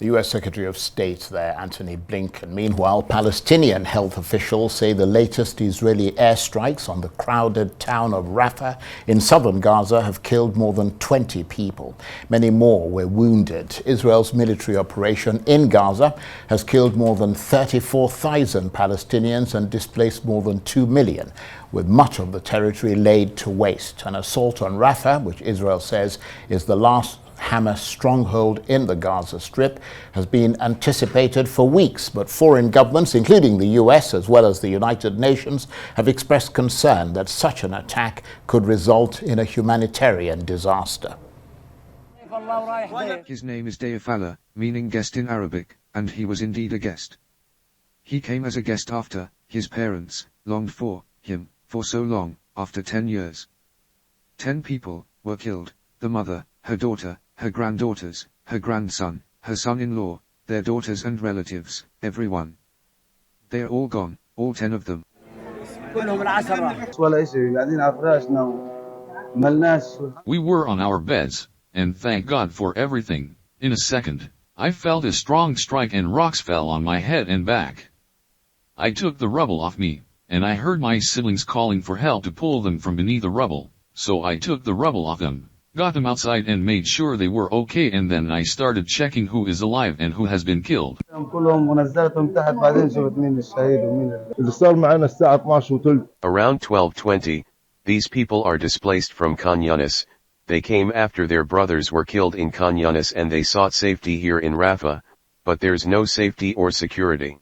The U.S. Secretary of State there, Antony Blinken. Meanwhile, Palestinian health officials say the latest Israeli airstrikes on the crowded town of Rafah in southern Gaza have killed more than 20 people. Many more were wounded. Israel's military operation in Gaza has killed more than 34,000 Palestinians and displaced more than 2 million, with much of the territory laid to waste. An assault on Rafah, which Israel says is the last HAMAS stronghold in the Gaza Strip, has been anticipated for weeks, but foreign governments, including the US as well as the United Nations, have expressed concern that such an attack could result in a humanitarian disaster. His name is Dayafallah, meaning guest in Arabic, and he was indeed a guest. He came as a guest after his parents longed for him for so long, after 10 years. 10 people were killed: the mother, her daughter, her granddaughters, her grandson, her son-in-law, their daughters and relatives, everyone. They are all gone, all 10 of them. We were on our beds, and thank God for everything. In a second, I felt a strong strike and rocks fell on my head and back. I took the rubble off me, and I heard my siblings calling for help to pull them from beneath the rubble, so I took the rubble off them, got them outside and made sure they were okay, and then I started checking who is alive and who has been killed. Around 12:20, these people are displaced from Khan Yunis. They came after their brothers were killed in Khan Yunis and they sought safety here in Rafah, but there's no safety or security.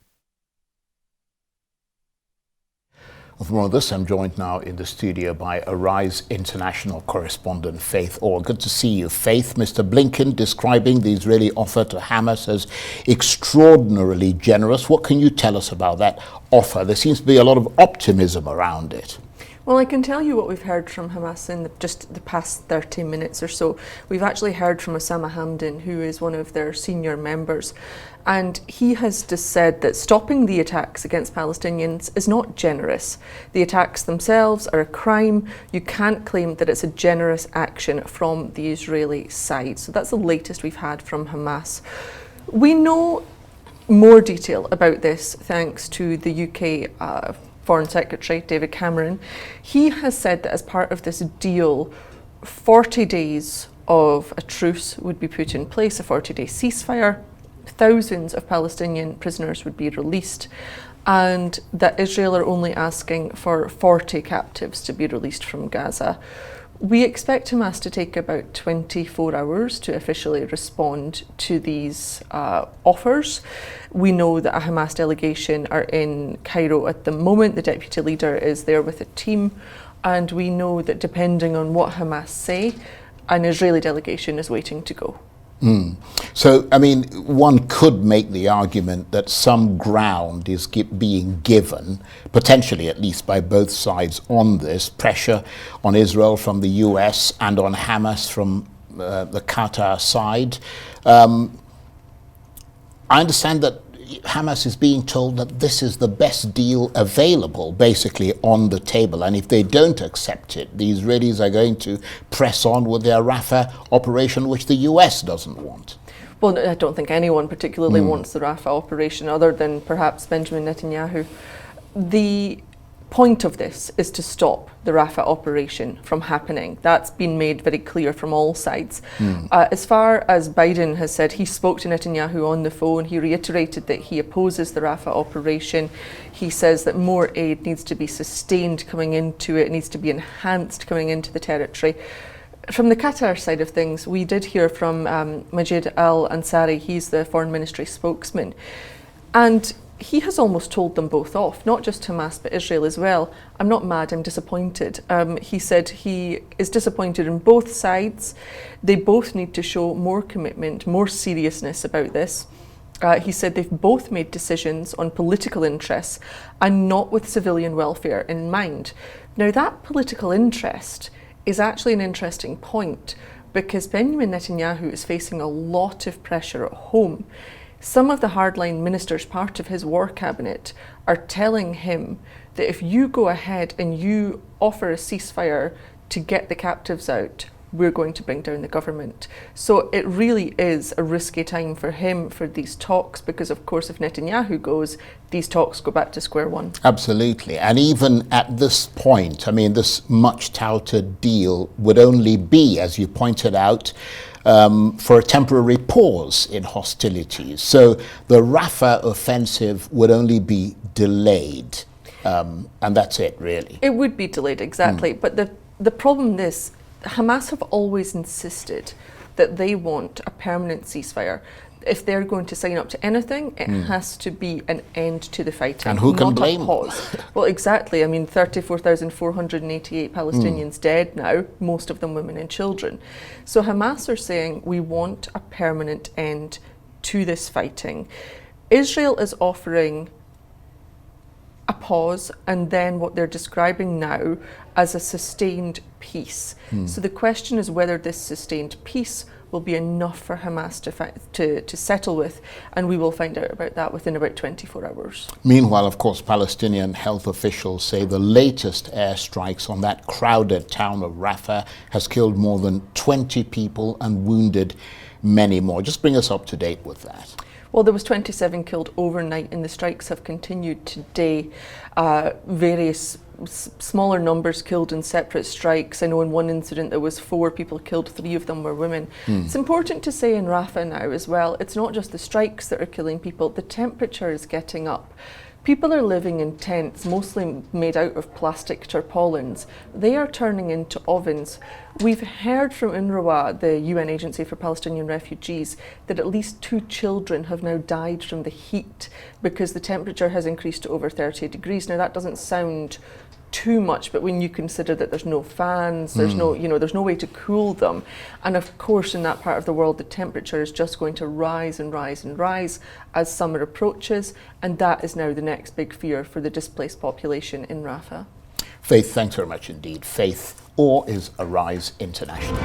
For more of this, I'm joined now in the studio by Arise International correspondent Faith Orr. Good to see you, Faith. Mr. Blinken describing the Israeli offer to Hamas as extraordinarily generous. What can you tell us about that offer? There seems to be a lot of optimism around it. Well, I can tell you what we've heard from Hamas in just the past 30 minutes or so. We've actually heard from Osama Hamdan, who is one of their senior members, and he has just said that stopping the attacks against Palestinians is not generous. The attacks themselves are a crime. You can't claim that it's a generous action from the Israeli side. So that's the latest we've had from Hamas. We know more detail about this thanks to the UK Foreign Secretary, David Cameron. He has said that as part of this deal, 40 days of a truce would be put in place, a 40-day ceasefire. Thousands of Palestinian prisoners would be released, and that Israel are only asking for 40 captives to be released from Gaza. We expect Hamas to take about 24 hours to officially respond to these offers. We know that a Hamas delegation are in Cairo at the moment. The deputy leader is there with a team, and we know that depending on what Hamas say, an Israeli delegation is waiting to go. So, I mean, one could make the argument that some ground is being given, potentially at least by both sides on this, pressure on Israel from the US and on Hamas from the Qatar side. I understand that Hamas is being told that this is the best deal available, basically on the table, and if they don't accept it, the Israelis are going to press on with their Rafah operation, which the US doesn't want. Well, I don't think anyone particularly wants the Rafah operation, other than perhaps Benjamin Netanyahu. The point of this is to stop the Rafah operation from happening. That's been made very clear from all sides. As far as Biden has said, he spoke to Netanyahu on the phone. He reiterated that he opposes the Rafah operation. He says that more aid needs to be sustained coming into it, needs to be enhanced coming into the territory. From the Qatar side of things, we did hear from Majid Al-Ansari. He's the foreign ministry spokesman, and he has almost told them both off, not just Hamas but Israel as well. I'm not mad, I'm disappointed. He said he is disappointed in both sides. They both need to show more commitment, more seriousness about this. He said they've both made decisions on political interests and not with civilian welfare in mind. Now, that political interest is actually an interesting point, because Benjamin Netanyahu is facing a lot of pressure at home. Some of the hardline ministers, part of his war cabinet, are telling him that if you go ahead and you offer a ceasefire to get the captives out, we're going to bring down the government. So it really is a risky time for him for these talks, because of course if Netanyahu goes, these talks go back to square one. Absolutely. And even at this point, I mean, this much touted deal would only be, as you pointed out, for a temporary pause in hostilities. So the Rafah offensive would only be delayed. And that's it, really. It would be delayed, exactly. But the problem is, Hamas have always insisted that they want a permanent ceasefire. If they're going to sign up to anything, it has to be an end to the fighting. And who can not blame a pause. Well, exactly. I mean, 34,488 Palestinians dead now, most of them women and children. So Hamas are saying, we want a permanent end to this fighting. Israel is offering a pause, and then what they're describing now as a sustained peace. So the question is whether this sustained peace will be enough for Hamas to settle with, and we will find out about that within about 24 hours. Meanwhile, of course, Palestinian health officials say the latest airstrikes on that crowded town of Rafah has killed more than 20 people and wounded many more. Just bring us up to date with that. Well, there was 27 killed overnight, and the strikes have continued today. Various smaller numbers killed in separate strikes. I know in one incident there was 4 people killed, 3 of them were women. It's important to say in Rafah now as well, it's not just the strikes that are killing people, the temperature is getting up. People are living in tents, mostly made out of plastic tarpaulins. They are turning into ovens. We've heard from UNRWA, the UN Agency for Palestinian Refugees, that at least 2 children have now died from the heat because the temperature has increased to over 30 degrees. Now that doesn't sound too much, but when you consider that there's no fans, there's no, there's no way to cool them, and of course in that part of the world the temperature is just going to rise and rise and rise as summer approaches, and that is now the next big fear for the displaced population in Rafah. Faith, thanks very much indeed. Faith, or is Arise International.